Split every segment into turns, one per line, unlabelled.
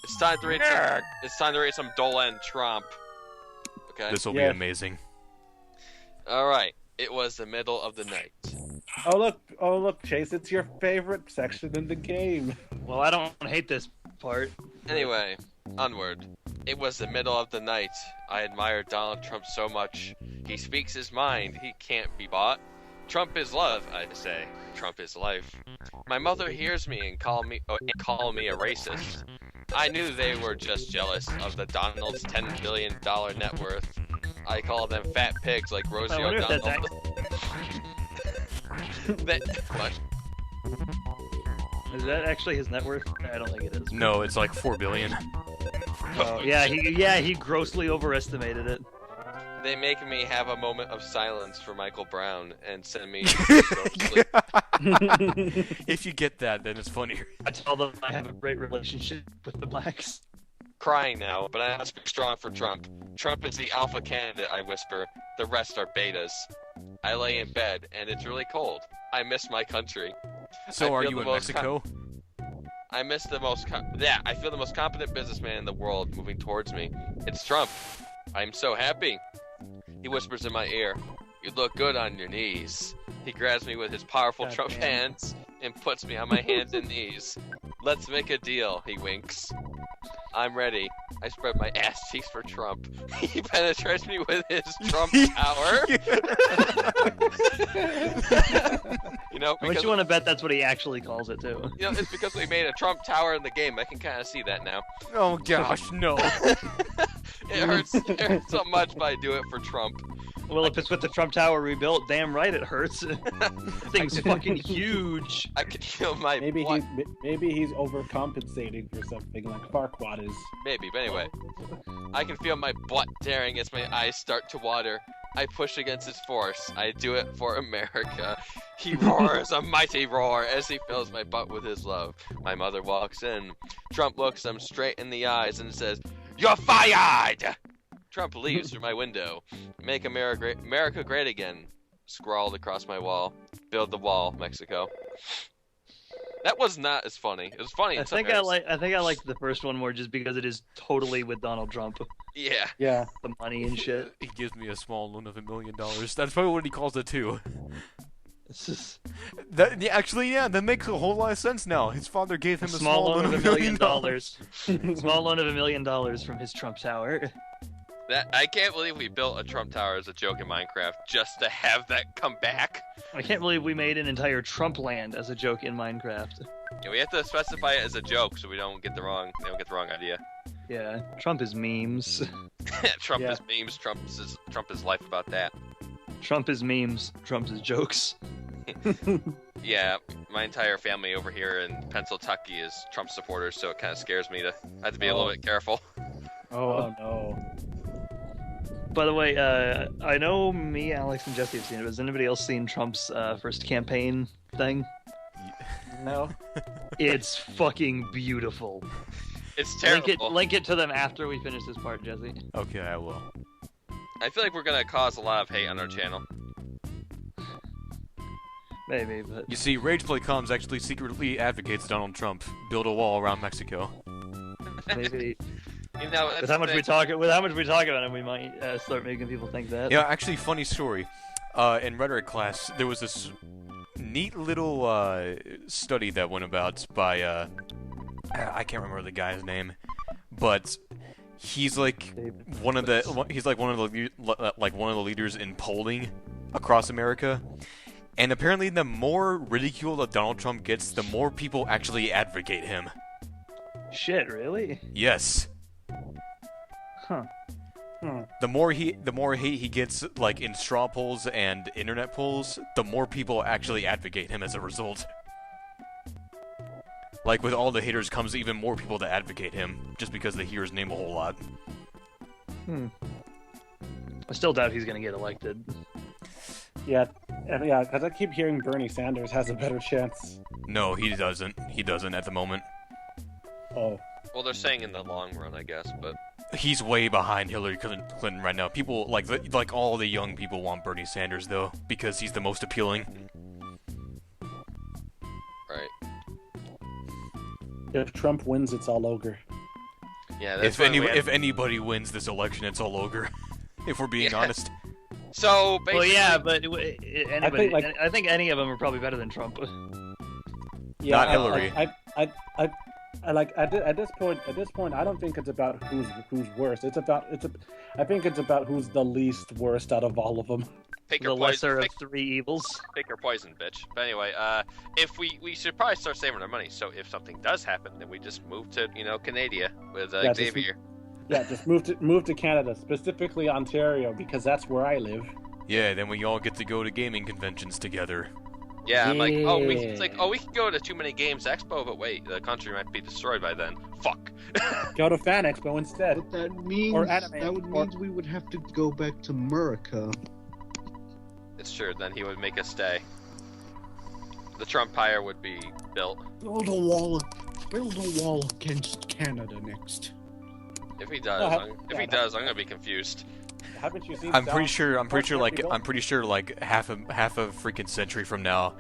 It's time to read some Dolan Trump. Okay.
This will be amazing.
All right. It was the middle of the night.
Oh look, Chase! It's your favorite section in the game.
Well, I don't hate this part.
Anyway, onward. It was the middle of the night. I admire Donald Trump so much. He speaks his mind. He can't be bought. Trump is love, I say. Trump is life. My mother hears me and call me a racist. I knew they were just jealous of the Donald's $10 billion net worth. I call them fat pigs like Rosie O'Donnell. What?
Is that actually his net worth? I don't think it is.
No, it's like $4 billion.
Oh, he grossly overestimated it.
They make me have a moment of silence for Michael Brown and send me to sleep.
If you get that, then it's funnier.
I tell them I have a great relationship with the blacks.
Crying now, but I speak strong for Trump. Trump is the alpha candidate, I whisper. The rest are betas. I lay in bed, and it's really cold. I miss my country.
So are you in Mexico?
I miss the most... I feel the most competent businessman in the world moving towards me. It's Trump. I'm so happy. He whispers in my ear, "You look good on your knees." He grabs me with his powerful Trump hands and puts me on my hands and knees. "Let's make a deal," he winks. I'm ready. I spread my ass cheeks for Trump. He penetrates me with his Trump tower.
How much you want to bet that's what he actually calls it, too?
It's because we made a Trump tower in the game. I can kind of see that now.
Oh, gosh, no.
It hurts so much, but I do it for Trump.
Well, if it's with the Trump Tower rebuilt, damn right it hurts. Thing's fucking huge.
I can feel my
maybe he's overcompensating for something like Farquaad is.
Maybe, but anyway. I can feel my butt tearing as my eyes start to water. I push against his force. I do it for America. He roars a mighty roar as he fills my butt with his love. My mother walks in. Trump looks him straight in the eyes and says, "You're fired!" Trump leaves through my window. "Make America great again," scrawled across my wall. "Build the wall, Mexico." That was not as funny. It was funny.
I think I liked the first one more just because it is totally with Donald Trump.
Yeah.
Yeah.
The money and shit.
He gives me a small loan of $1 million. That's probably what he calls it too.
It's just...
that makes a whole lot of sense now. His father gave him a small loan of $1 million.
Small loan of $1 million from his Trump Tower.
I can't believe we built a Trump Tower as a joke in Minecraft just to have that come back.
I can't believe we made an entire Trump land as a joke in Minecraft.
Yeah, we have to specify it as a joke so we don't get the wrong idea.
Yeah, Trump is memes.
Trump is memes. Trump is life about that.
Trump is memes. Trump is jokes.
Yeah, my entire family over here in Pennsylvania is Trump supporters, so it kind of scares me. I have to be a little bit careful.
Oh no.
By the way, I know me, Alex, and Jesse have seen it. Has anybody else seen Trump's first campaign thing?
No.
It's fucking beautiful.
It's terrible.
Link it to them after we finish this part, Jesse.
Okay, I will.
I feel like we're gonna cause a lot of hate on our channel.
Maybe, but...
You see, RagePlayComs actually secretly advocates Donald Trump. Build a wall around Mexico.
Maybe...
With
how much we talk about it, we might start making people think that.
Yeah, actually, funny story. In rhetoric class, there was this neat little study that went about by I can't remember the guy's name, but he's like one of the leaders in polling across America. And apparently, the more ridicule that Donald Trump gets, the more people actually advocate him.
Shit, really?
Yes.
Huh.
The more hate he gets, like in straw polls and internet polls, the more people actually advocate him as a result. Like with all the haters comes even more people to advocate him, just because they hear his name a whole lot.
I still doubt he's gonna get elected.
Yeah, because I keep hearing Bernie Sanders has a better chance.
No, he doesn't. He doesn't at the moment.
Oh.
Well, they're saying in the long run, I guess, but...
He's way behind Hillary Clinton right now. People, like all the young people want Bernie Sanders, though, because he's the most appealing.
Right.
If Trump wins, it's all over.
Yeah, that's when we had-
if anybody wins this election, it's all ogre. If we're being honest.
So basically,
Well, yeah, but anybody,
like-
I think any of them are probably better than Trump.
Yeah,
Not Hillary.
I like at this point, I don't think it's about who's worse. I think it's about who's the least worst out of all of them.
pick
The
your poison.
lesser of three evils.
Pick your poison, bitch. But anyway, if we should probably start saving our money. So if something does happen, then we just move to Canada with
Yeah, just-
Xavier.
Yeah, just move to Canada, specifically Ontario, because that's where I live.
Yeah, then we all get to go to gaming conventions together.
Yeah, I'm like,
Yeah.
we can go to Too Many Games Expo, but wait, the country might be destroyed by then. Fuck.
Go to Fan Expo instead.
But that means
Or anime,
that would
or-
means we would have to go back to America.
It's true. Then he would make us stay. The Trumpire would be built.
Build a wall against Canada next.
If he does, I'm gonna be confused.
Haven't you seen?
I'm pretty sure
Rebuilt?
like half a freaking century from now,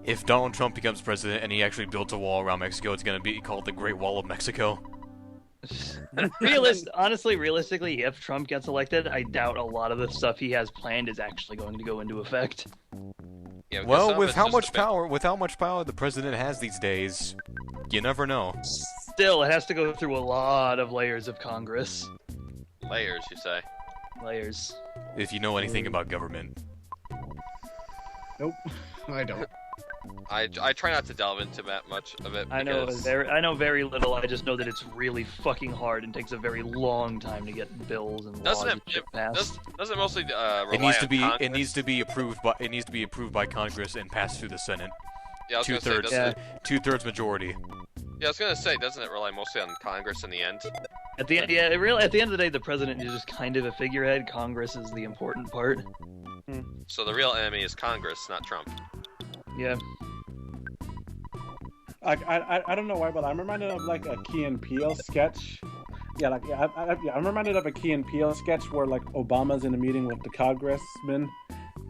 if Donald Trump becomes president and he actually builds a wall around Mexico, it's gonna be called the Great Wall of Mexico.
Honestly, realistically, if Trump gets elected, I doubt a lot of the stuff he has planned is actually going to go into effect.
Yeah, because some
Well,
of
with
it's
how
just
much
a bit-
power the president has these days, you never know.
Still, it has to go through a lot of layers of Congress.
layers, you say?
Layers.
If you know anything about government.
Nope, I don't.
I try not to delve into that much of it.
I know
because-
I know very little. I just know that it's really fucking hard and takes a very long time to get bills and laws
Doesn't
and shit passed.
Doesn't it mostly rely
It needs to
on
be
Congress?
it needs to be approved by Congress and passed through the Senate.
Yeah, I was gonna say,
Two-thirds
doesn't
two-thirds majority.
Yeah, I was gonna say, doesn't it rely mostly on Congress in the end?
At the end, yeah, at the end of the day, the president is just kind of a figurehead. Congress is the important part.
So the real enemy is Congress, not Trump.
Yeah.
I don't know why, but I'm reminded of like a Key and Peele sketch. Yeah, I'm reminded of a Key and Peele sketch where like Obama's in a meeting with the congressmen,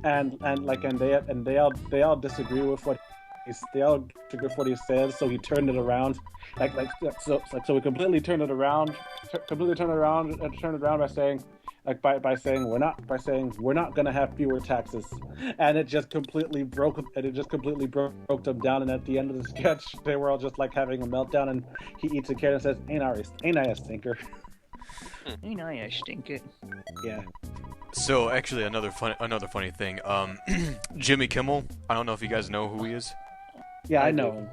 and they all disagree with what he says. So he turned it around, so he completely turned it around by saying. By saying we're not gonna have fewer taxes, and it just completely broke them down. And at the end of the sketch, they were all just like having a meltdown. And he eats a carrot and says, "Ain't I a stinker?"
Ain't I a stinker?
Yeah.
So actually, another funny thing. Jimmy Kimmel. I don't know if you guys know who he is.
Yeah, I know him.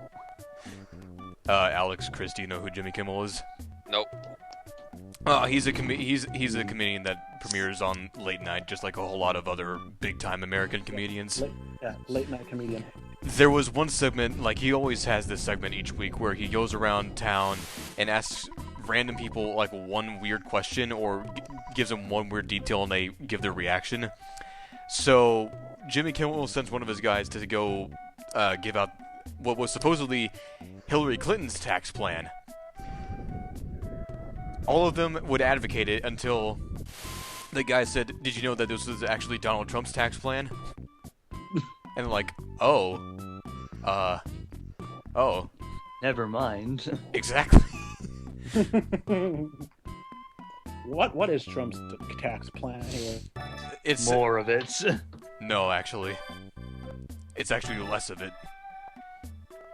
Alex, Chris, do you know who Jimmy Kimmel is?
Nope.
He's a comedian that premieres on late night, just like a whole lot of other big-time American comedians.
Late night comedian.
There was one segment, like he always has this segment each week, where he goes around town and asks random people like one weird question or gives them one weird detail, and they give their reaction. So Jimmy Kimmel sends one of his guys to go give out what was supposedly Hillary Clinton's tax plan. All of them would advocate it until the guy said, "Did you know that this was actually Donald Trump's tax plan?" And like, oh,
Never mind.
exactly.
What is Trump's tax plan anyway?
It's
More of it.
no, actually, it's actually less of it.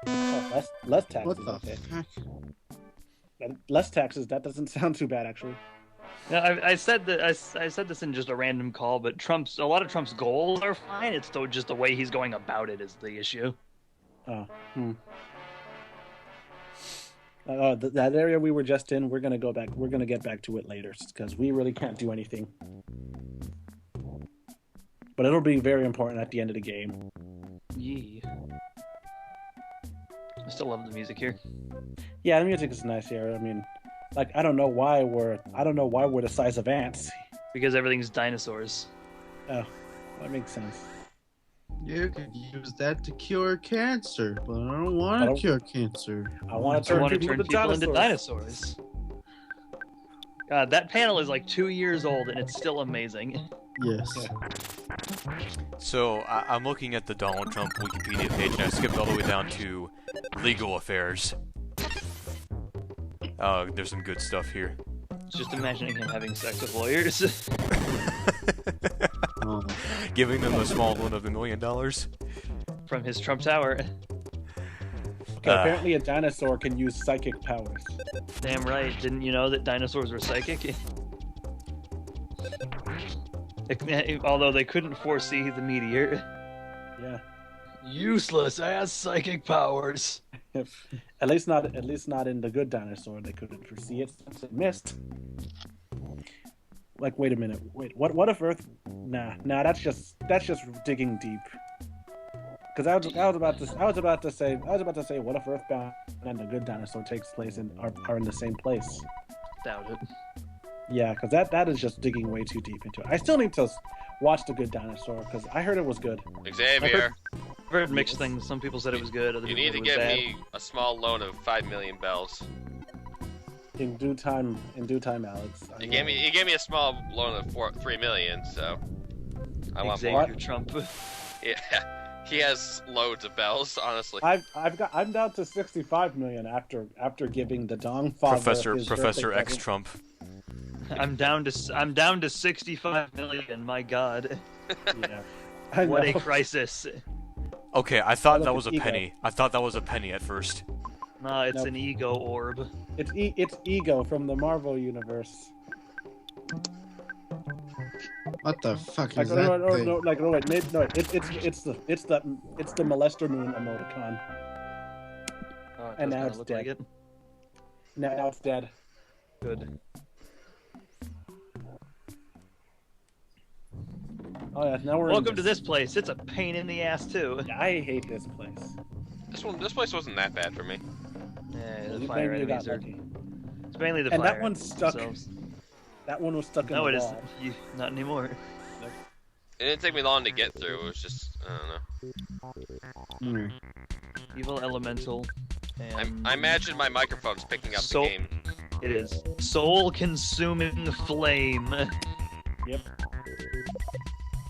Oh, less taxes.
What the
Okay.
heck?
Less taxes. That doesn't sound too bad, actually.
Yeah, I said that I said this in just a random call, but a lot of Trump's goals are fine. It's still just the way he's going about it is the issue.
Oh. That area we were just in, we're gonna go back. We're gonna get back to it later because we really can't do anything. But it'll be very important at the end of the game.
Yeah. I still love the music here.
Yeah, the music is nice here. I mean, like I don't know why we're the size of ants.
Because everything's dinosaurs.
Oh, that makes sense.
You could use that to cure cancer, but I don't want to cure cancer.
I want to
I
turn
want to
people
turn
into
people into
dinosaurs.
dinosaurs. God, that panel is like 2 years old and it's still amazing.
Yes.
Yeah.
So I'm looking at the Donald Trump Wikipedia page, and I skipped all the way down to legal affairs. There's some good stuff here.
Just imagining him having sex with lawyers.
Oh.
Giving them a small loan of $1 million.
From his Trump Tower.
Okay, apparently a dinosaur can use psychic powers.
Damn right. Didn't you know that dinosaurs were psychic? Although they couldn't foresee the meteor.
Yeah.
Useless ass psychic powers.
At least not in the good dinosaur. They couldn't foresee it since it missed. Like, wait a minute. Wait, what if Earth? Nah. That's just digging deep. Because I was about to say, what if EarthBound and the good dinosaur takes place are in the same place?
Doubt it.
Yeah, because that is just digging way too deep into it. I still need to watch the good dinosaur because I heard it was good.
Xavier,
I've heard mixed things. Some people said it was good. Other
you
people
need to
said it was
give
bad.
me a small loan of 5 million bells.
In due time, Alex.
You gave me a small loan of 3 million, so I want
Xavier
more.
Trump.
Yeah, he has loads of bells, honestly.
I'm down to 65 million after giving the Dong father
Professor
his
Professor
birthday
X Trump.
I'm down to 65 million. My God,
present. Yeah. I
what a
know.
crisis!
Okay, I thought
Look,
that was a
it's ego.
penny. I thought that was a penny at first.
Nah, it's
Nope.
an ego orb.
It's Ego from the Marvel universe.
What the fuck
Like
is that thing?
it's the molester moon emoticon.
Oh, it
And
does
now
kinda
it's
look
dead.
like it.
Now it's dead.
Good.
Oh yeah, now we're in
Welcome to this place. It's a pain in the ass too.
I hate this place.
This place wasn't that bad for me.
Yeah, the
You
fire
maybe got
enemies are.
lucky.
It's mainly the
And
fire
that one's stuck.
themselves.
That one was stuck in
No,
the
it
wall.
isn't. Not anymore.
It didn't take me long to get through. It was just, I don't know.
Evil elemental. And
I imagine my microphone's picking up
So-
the game.
it is soul-consuming flame.
Yep.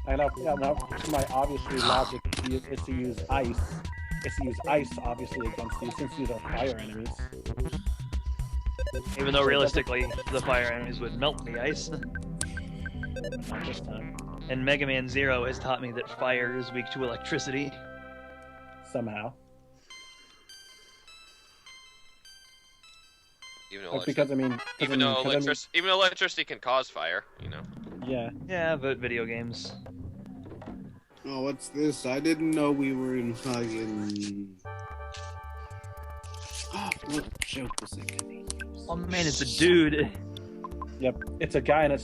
I know. Yeah, now my obviously logic is to use ice. Is to use ice obviously against these since these are fire enemies.
Even though realistically, the fire enemies would melt the ice.
Not this time.
And Mega Man Zero has taught me that fire is weak to electricity.
Somehow.
Even though,
Like, because I mean,
even though electricity can cause fire, you know.
yeah.
Yeah, but video games.
Oh, what's this? I didn't know we were in fucking. Oh, what joke was I gonna use?
Oh man, it's a dude.
Yep. It's a guy in a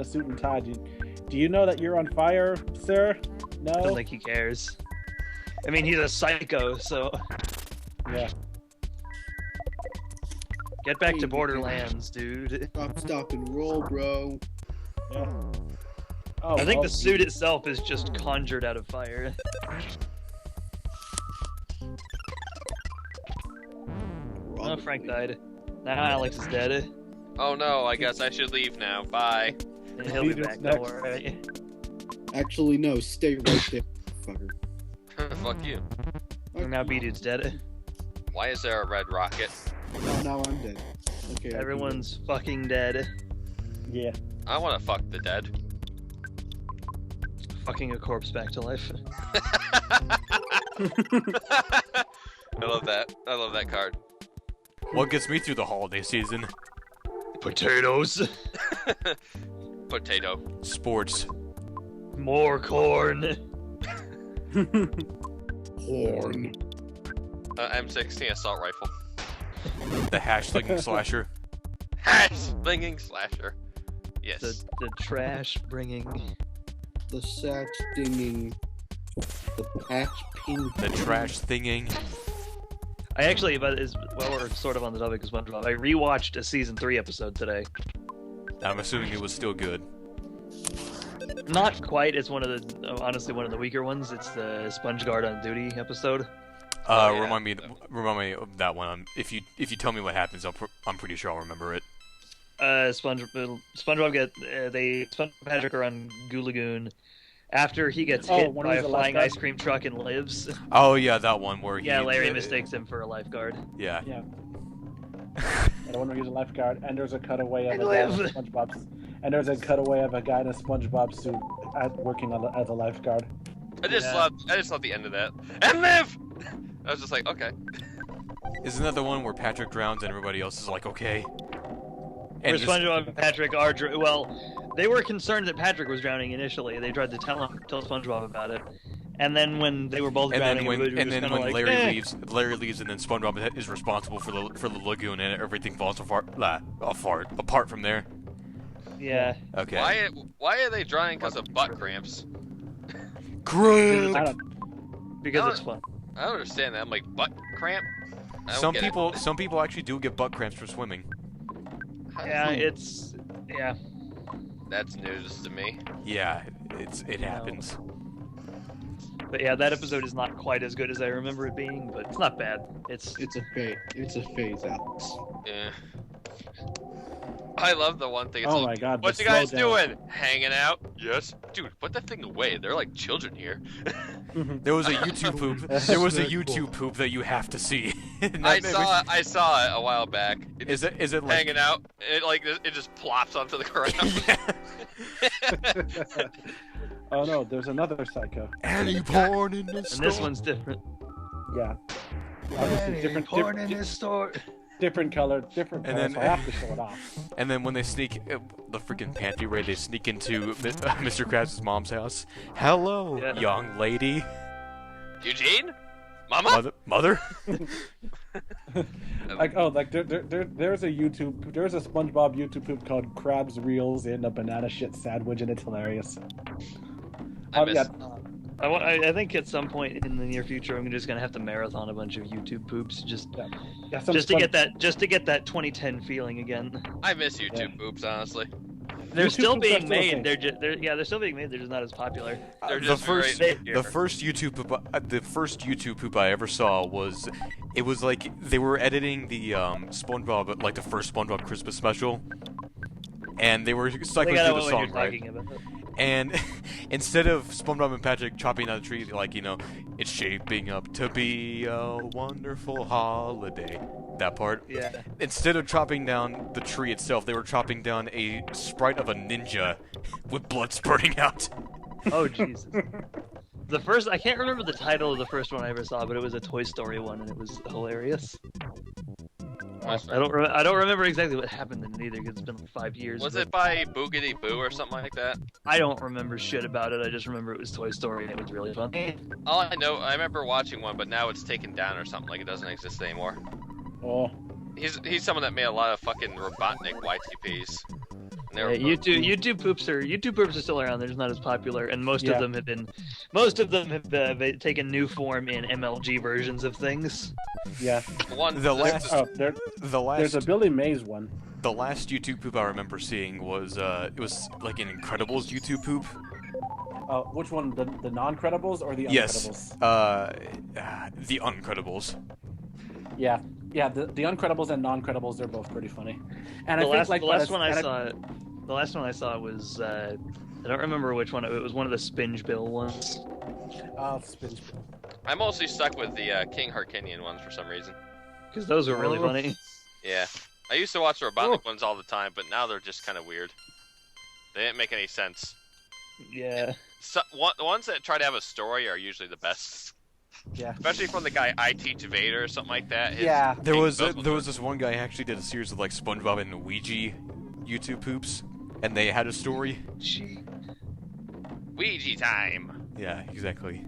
suit and tie. Do you know that you're on fire, sir? No.
Don't think he cares. I mean, he's a psycho, so
Yeah.
get back to Borderlands, dude.
Stop, and roll, bro.
Yeah. Oh,
I think
well,
the suit itself is just conjured out of fire. Oh, Frank died. Now Alex is dead.
Oh no, I guess I should leave now. Bye.
And he'll be
Peter's
back,
next.
don't worry.
Actually, no. Stay right there, fucker.
Fuck you.
Now B-Dude's dead.
Why is there a red rocket?
Oh, now I'm dead. Okay.
Everyone's fucking dead.
Yeah.
I want to fuck the dead.
Fucking a corpse back to life.
I love that. I love that card.
What gets me through the holiday season?
Potatoes.
Potato.
Sports.
More corn.
Horn.
M16 assault rifle.
The hash-slinging slasher.
Hash slinging slasher. Yes.
The trash bringing.
The sack stinging. The patch pin.
The trash thinging.
I actually, but we're sort of on the topic of SpongeBob. I rewatched a season 3 episode today.
I'm assuming it was still good.
Not quite. It's honestly one of the weaker ones. It's the Sponge Guard on Duty episode.
Oh, yeah.
Remind me of that one. If you tell me what happens, I'm pretty sure I'll remember it.
SpongeBob SpongeBob Patrick are on Goo Lagoon after he gets
Oh,
hit
when
by
he's
a
a
flying
lifeguard?
ice cream truck and lives.
Oh yeah, that one where he.
Yeah, Larry mistakes him for a lifeguard.
Yeah.
Yeah. The one where he's a lifeguard, and there's a cutaway of
I
a guy in a
live.
SpongeBob, and there's a cutaway of a guy in a SpongeBob suit working as a lifeguard.
I just love the end of that. And live. I was just like, okay.
Isn't that the one where Patrick drowns and everybody else is like, okay?
Where
And just,
SpongeBob and Patrick are well, they were concerned that Patrick was drowning initially. They tried to tell SpongeBob about it, and then when they were both drowning,
Larry leaves, and then SpongeBob is responsible for the lagoon, and everything falls apart from there.
Yeah.
Okay.
Why are they drowning because of butt cramps?
Great.
Because it's fun.
I don't understand that. I'm like, butt cramp? I don't
Some
get
people actually do get butt cramps for swimming.
it.
Yeah.
That's news to me.
Yeah, it happens.
But yeah, that episode is not quite as good as I remember it being, but it's not bad. It's
It's a phase, Alex.
Yeah. I love the one thing. It's
Oh
like,
my God!
what
the
you guys
slow down.
doing? Hanging out? Yes. Dude, put that thing away. They're like children here.
There was a YouTube poop. There was a YouTube poop that you have to see.
I saw it a while back.
Is it like
Hanging out? It just plops onto the ground.
Oh no, there's another psycho.
Any porn in this
and this one's different.
Yeah. Obviously, different color, different
And
color,
then-
so I have to show it off.
And then when they sneak the freaking pantry raid, they sneak into Mr. Krabs' mom's house. Hello,
Yeah.
young lady.
Eugene? Mama?
Mother?
There's a SpongeBob YouTube poop called Krabs Reels in a banana shit sandwich, and it's hilarious.
I miss-
I think at some point in the near future, I'm just gonna have to marathon a bunch of YouTube poops just to get that 2010 feeling again.
I miss YouTube poops, honestly.
They're
YouTube
still
poops are
being
still
made.
okay.
They're still being made. They're just not as popular.
They're
The
just
first
very
the first YouTube poop I ever saw was like they were editing the SpongeBob, like the first SpongeBob Christmas special, and they were cycling through the song, right? And instead of SpongeBob and Patrick chopping down the tree, like, it's shaping up to be a wonderful holiday. That part.
Yeah.
Instead of chopping down the tree itself, they were chopping down a sprite of a ninja with blood spurting out.
Oh Jesus. The first, I can't remember the title of the first one I ever saw, but it was a Toy Story one, and it was hilarious. I don't remember exactly what happened in it either, because it's been like 5 years.
Was
but
it by Boogity Boo or something like that?
I don't remember shit about it. I just remember it was Toy Story, and it was really fun.
All I know, I remember watching one, but now it's taken down or something. Like it doesn't exist anymore.
Oh,
He's someone that made a lot of fucking Robotnik YTPs. And they were
Yeah, YouTube poops are still around. They're just not as popular, and most of them have taken new form in MLG versions of things.
yeah. There's a Billy Mays one.
The last YouTube poop I remember seeing was it was like an Incredibles YouTube poop.
Which one? The non-credibles or the
Yes.
uncredibles?
The Uncredibles.
Yeah. Yeah, the uncredibles and non-credibles, they're both pretty funny. And
The
I think
last one I saw was I don't remember which one. It was one of the Spinge Bill ones.
Spinge Bill.
I'm mostly stuck with the King Harkinian ones for some reason.
Because those were really
Oh.
funny.
Yeah. I used to watch the Robotnik ones all the time, but now they're just kind of weird. They didn't make any sense.
Yeah.
The ones that try to have a story are usually the best.
Yeah.
Especially from the guy I Teach Vader or something like that.
Yeah.
There was
King Bill's
this one guy who actually did a series of like SpongeBob and Ouija YouTube poops, and they had a story.
Ouija time.
Yeah, exactly.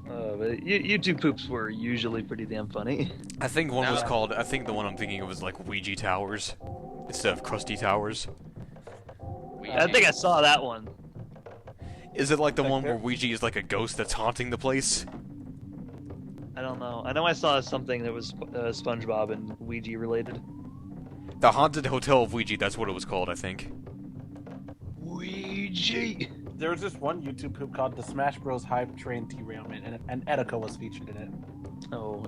But YouTube poops were usually pretty damn funny.
I think one was called. I think the one I'm thinking of was like Ouija Towers instead of Krusty Towers.
Ouija.
I think I saw that one.
Is it like the one where Ouija is like a ghost that's haunting the place?
I don't know. I know I saw something that was SpongeBob and Ouija related.
The Haunted Hotel of Ouija. That's what it was called, I think.
Ouija.
There was this one YouTube poop called the Smash Bros. Hype Train Derailment, and Etika was featured in it.
Oh,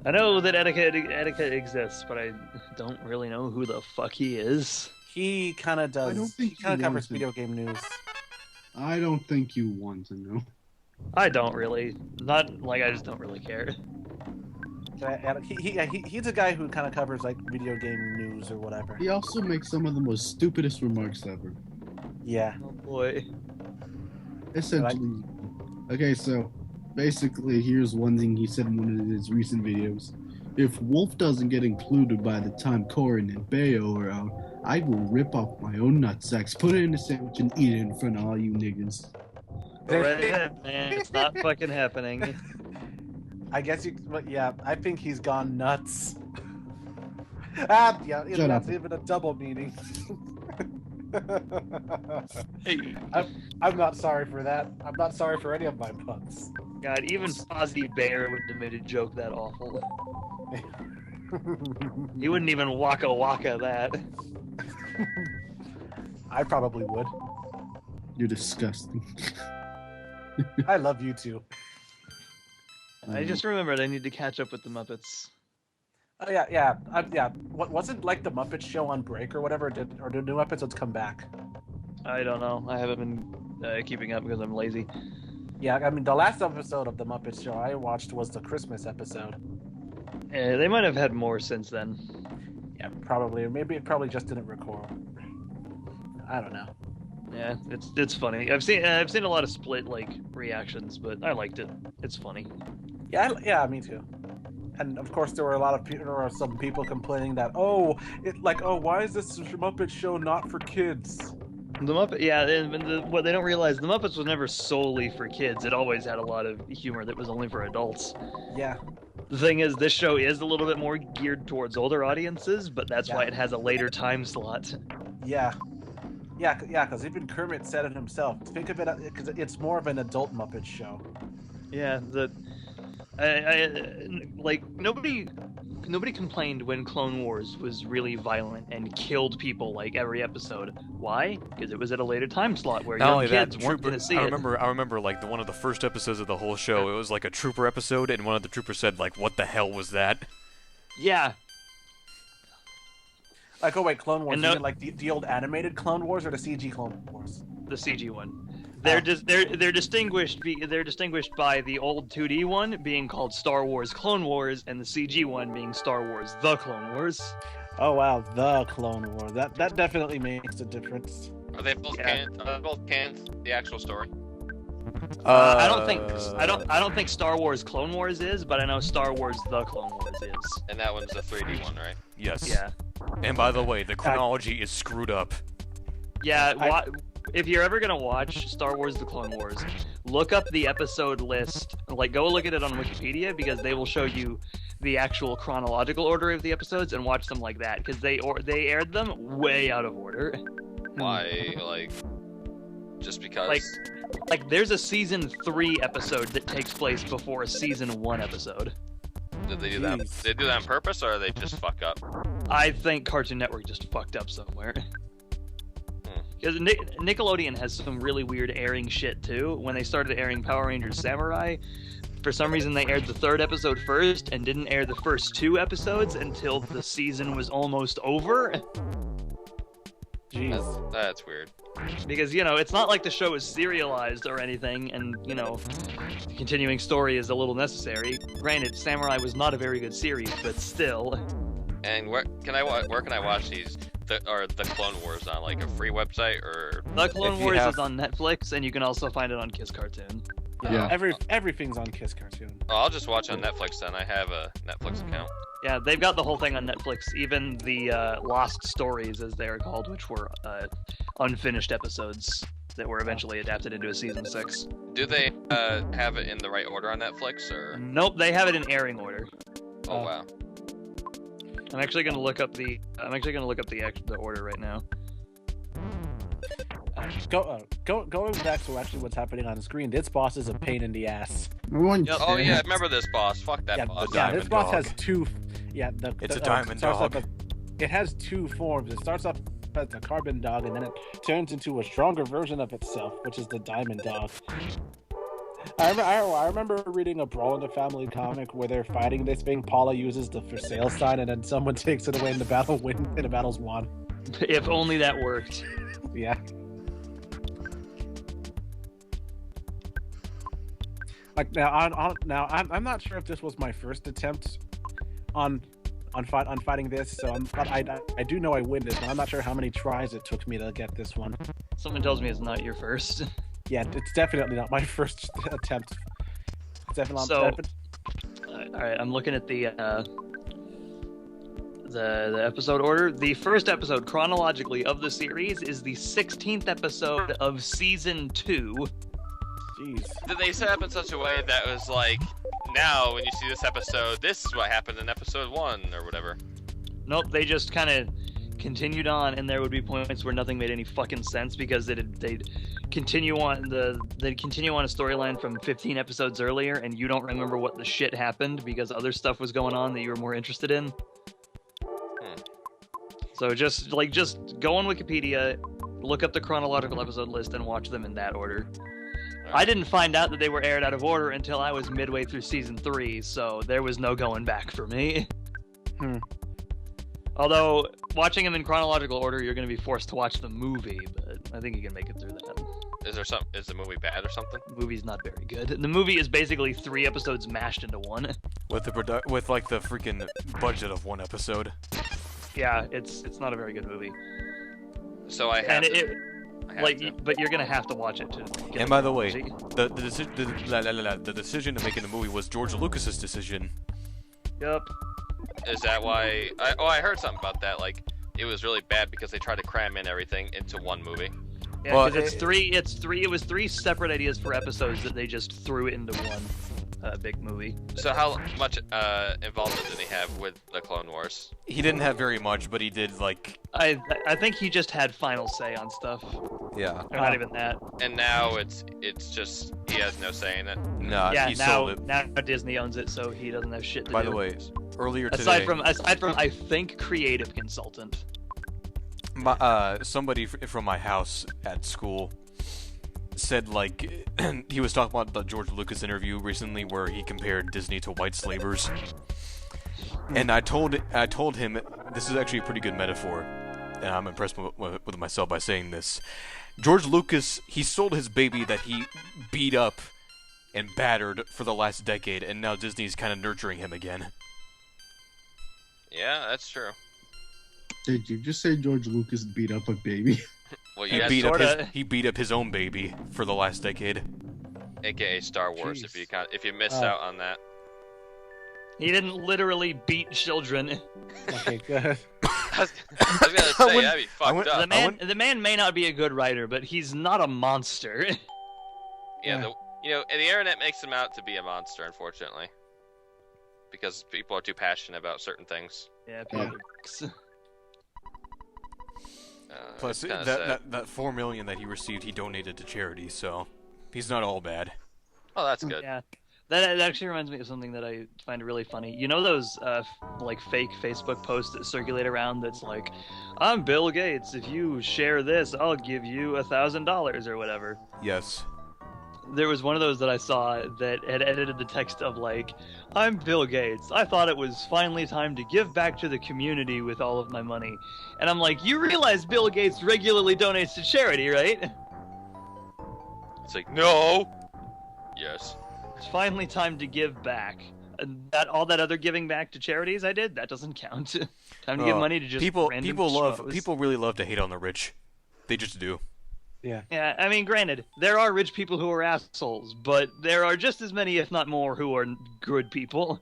I know that Etika exists, but I don't really know who the fuck he is.
He kind of does.
I don't think
he kind of
he
covers
wants to-
video game news.
I don't think you want to know.
I don't really. Not like I just don't really care.
He's a guy who kind of covers like video game news or whatever.
He also makes some of the most stupidest remarks ever.
Yeah.
Oh boy.
Essentially. Okay, so basically, here's one thing he said in one of his recent videos. If Wolf doesn't get included by the time Corin and Bayo are out, I will rip off my own nutsacks, put it in a sandwich, and eat it in front of all you niggas.
Go right ahead, man. It's not fucking happening.
I guess but yeah, I think he's gone nuts. Yeah,
Shut
that's
up.
even a double meaning.
Hey.
I'm not sorry for that. I'm not sorry for any of my puns.
God, even Fozzie Bear wouldn't have made a joke that awful. He wouldn't even waka that.
I probably would.
You're disgusting.
I love you too.
I just remembered I need to catch up with the Muppets.
Oh yeah. Wasn't like the Muppet Show on break or whatever? Or did new episodes come back?
I don't know. I haven't been keeping up because I'm lazy.
Yeah, I mean the last episode of the Muppet Show I watched was the Christmas episode.
They might have had more since then.
Yeah, probably. Or maybe it probably just didn't record. I don't know.
Yeah, it's funny. I've seen a lot of split reactions, but I liked it. It's funny.
Yeah, me too. And of course, there were some people complaining that why is this Muppet Show not for kids?
The Muppet, yeah, and what they don't realize, the Muppets was never solely for kids. It always had a lot of humor that was only for adults.
Yeah.
The thing is, this show is a little bit more geared towards older audiences, but that's why it has a later time slot.
Yeah, because even Kermit said it himself. Think of it because it's more of an adult Muppet Show.
Yeah, nobody complained when Clone Wars was really violent and killed people every episode. Why? Because it was at a later time slot where young kids weren't going to see it.
I remember one of the first episodes of the whole show. It was like a trooper episode, and one of the troopers said "What the hell was that?"
Yeah.
Oh wait, Clone Wars. You mean the old animated Clone Wars or the CG Clone Wars?
The CG one. They're distinguished. They're distinguished by the old 2D one being called Star Wars Clone Wars, and the CG one being Star Wars: The Clone Wars.
Oh wow, The Clone Wars. That definitely makes a difference.
Are they both canned? Are they both canned? The actual story.
I don't think Star Wars Clone Wars is, but I know Star Wars: The Clone Wars is.
And that one's a 3D one, right?
Yes.
Yeah.
And by the way, the chronology is screwed up.
Yeah. If you're ever gonna watch Star Wars: The Clone Wars, look up the episode list. Go look at it on Wikipedia because they will show you the actual chronological order of the episodes and watch them like that because they aired them way out of order.
Why? Just because?
There's a season 3 episode that takes place before a season 1 episode.
Did they do that? Did they do that on purpose, or they just fuck up?
I think Cartoon Network just fucked up somewhere. Because Nickelodeon has some really weird airing shit too. When they started airing Power Rangers Samurai, for some reason they aired the 3rd episode first and didn't air the first 2 episodes until the season was almost over.
Jeez.
That's weird.
Because, it's not like the show is serialized or anything, and, the continuing story is a little necessary. Granted, Samurai was not a very good series, but still.
And where can I watch these? The Clone Wars on a free website or?
The Clone Wars is on Netflix, and you can also find it on Kiss Cartoon.
Yeah.
Everything's on Kiss Cartoon.
Oh, I'll just watch on Netflix then. I have a Netflix account.
Yeah, they've got the whole thing on Netflix, even the Lost Stories, as they are called, which were unfinished episodes that were eventually adapted into a season 6.
Do they have it in the right order on Netflix, or?
Nope, they have it in airing order.
Oh wow.
I'm actually gonna look up the order right now.
Going back to actually what's happening on the screen, this boss is a pain in the ass.
Oh yeah, I remember this boss. Fuck that boss.
This boss has two. Yeah,
it's a diamond dog.
It has 2 forms. It starts off as a carbon dog, and then it turns into a stronger version of itself, which is the diamond dog. I remember reading a Brawl in the Family comic where they're fighting this thing. Paula uses the for sale sign, and then someone takes it away, and the battle's won.
If only that worked.
Yeah. I'm not sure if this was my first attempt on fighting this, so but I do know I win this, but I'm not sure how many tries it took me to get this one.
Someone tells me it's not your first.
Yeah, it's definitely not my first attempt. It's definitely
So,
not.
all right, I'm looking at the episode order. The first episode chronologically of the series is the 16th episode of season 2.
Jeez.
Did they set up in such a way that was like, now when you see this episode, this is what happened in episode 1 or whatever?
Nope, they just kind of continued on, and there would be points where nothing made any fucking sense because they'd continue on a storyline from 15 episodes earlier, and you don't remember what the shit happened because other stuff was going on that you were more interested in. So just go on Wikipedia, look up the chronological episode list, and watch them in that order. I didn't find out that they were aired out of order until I was midway through season 3, so there was no going back for me. Although, watching them in chronological order, you're going to be forced to watch the movie, but I think you can make it through that.
Is the movie bad or something?
The movie's not very good. The movie is basically 3 episodes mashed into one.
With like the freaking budget of 1 episode.
Yeah, it's not a very good movie.
So I have
but you're gonna have to watch it to get
And by the way,
See?
the decision to make in the movie was George Lucas's decision.
Yep.
Is that why? I heard something about that. Like, it was really bad because they tried to cram in everything into one movie.
Yeah,
Well,
because it was 3 separate ideas for episodes that they just threw into one big movie.
So how much involvement did he have with the Clone Wars?
He didn't have very much, but he did like.
I think he just had final say on stuff.
Yeah.
Or not even that.
And now it's just he has no say in it.
Nah,
Yeah,
he
now
sold it.
now Disney owns it, so he doesn't have shit to do.
By the way, earlier today,
aside from I think creative consultant.
somebody from my house at school said, like, he was talking about the George Lucas interview recently where he compared Disney to white slavers. And I told him, this is actually a pretty good metaphor, and I'm impressed with myself by saying this. George Lucas, he sold his baby that he beat up and battered for the last decade, and now Disney's kind of nurturing him again.
Yeah, that's true.
Did you just say George Lucas beat up a baby?
Well,
He
yeah,
beat up his own baby for the last decade.
aka Star Wars.
Jeez.
If you missed out on that.
He didn't literally beat children.
Okay, good.
I was gonna say that'd be fucked up.
The man may not be a good writer, but he's not a monster.
Yeah, and the internet makes him out to be a monster, unfortunately, because people are too passionate about certain things.
Yeah, people are dicks.
Plus,
it's kinda sad.
that $4 million that he received, he donated to charity, so he's not all bad.
Oh, that's good.
Yeah. That actually reminds me of something that I find really funny. You know those like fake Facebook posts that circulate around that's like, I'm Bill Gates. If you share this, I'll give you $1,000 or whatever.
Yes.
There was one of those that I saw that had edited the text of like, I'm Bill Gates. I thought it was finally time to give back to the community with all of my money. And I'm like, you realize Bill Gates regularly donates to charity, right?
It's like, no. Yes.
It's finally time to give back. And that all that other giving back to charities I did, that doesn't count. Time to give money to just
people
schmoes.
people really love to hate on the rich. They just do.
Yeah.
Yeah, I mean, granted, there are rich people who are assholes, but there are just as many, if not more, who are good people.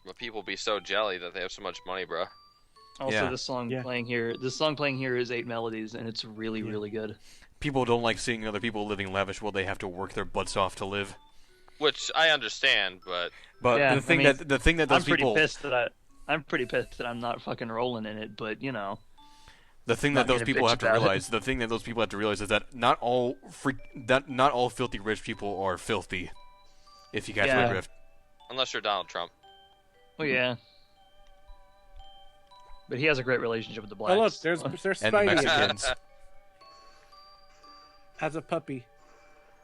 But people be so jelly that they have so much money, bro.
Also,
Yeah.
this song
Yeah.
playing here is 8 Melodies, and it's really, really good.
People don't like seeing other people living lavish while they have to work their butts off to live.
Which I understand, but
Yeah,
the thing
I mean,
that those
I'm pretty
people
pissed that I'm not fucking rolling in it, but you know.
the thing
not
that those
gonna
people
bitch
have to
about it.
realize the thing that those people have to realize is that not all filthy rich people are filthy. If you catch
Yeah.
my drift.
unless you're Donald Trump.
Well, yeah. But he has a great relationship with the blacks.
Oh look, there's
And the
Spidey
Mexicans.
as a puppy.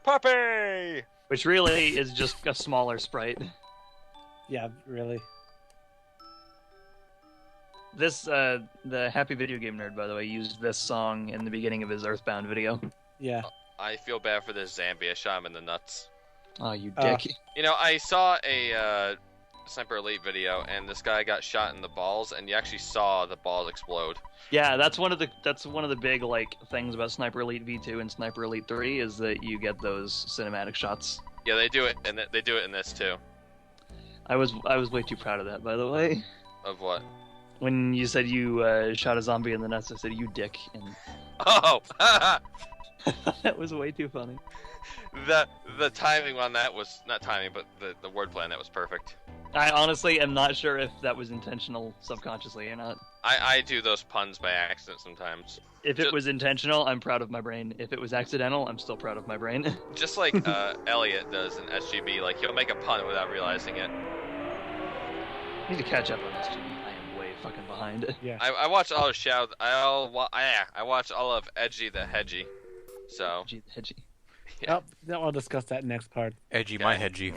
Puppy!
Which really is just a smaller sprite.
Yeah, really.
This, the Happy Video Game Nerd, by the way, used this song in the beginning of his EarthBound video.
Yeah.
I feel bad for this Zambia. I shot him in the nuts.
Oh, you dick.
You know, I saw a Sniper Elite video, and this guy got shot in the balls, and you actually saw the balls explode.
Yeah, that's one of the big like things about Sniper Elite V2 and Sniper Elite 3 is that you get those cinematic shots.
Yeah, they do it, and they do it in this too.
I was way too proud of that, by the way.
Of what?
When you said you shot a zombie in the nuts, I said you dick, and
Oh,
that was way too funny.
the timing on that was not timing, but the wordplay on that was perfect.
I honestly am not sure if that was intentional subconsciously or not.
I do those puns by accident sometimes.
If it was intentional, I'm proud of my brain. If it was accidental, I'm still proud of my brain.
Just like Elliot does in SGB, like he'll make a pun without realizing it.
I need to catch up on this, Jimmy. I am way fucking behind.
Yeah.
I watched all of Shout. I watched all of Edgy the Hedgy. So
Hedgy.
Oh, I'll discuss that next part.
Edgy, my hedgy.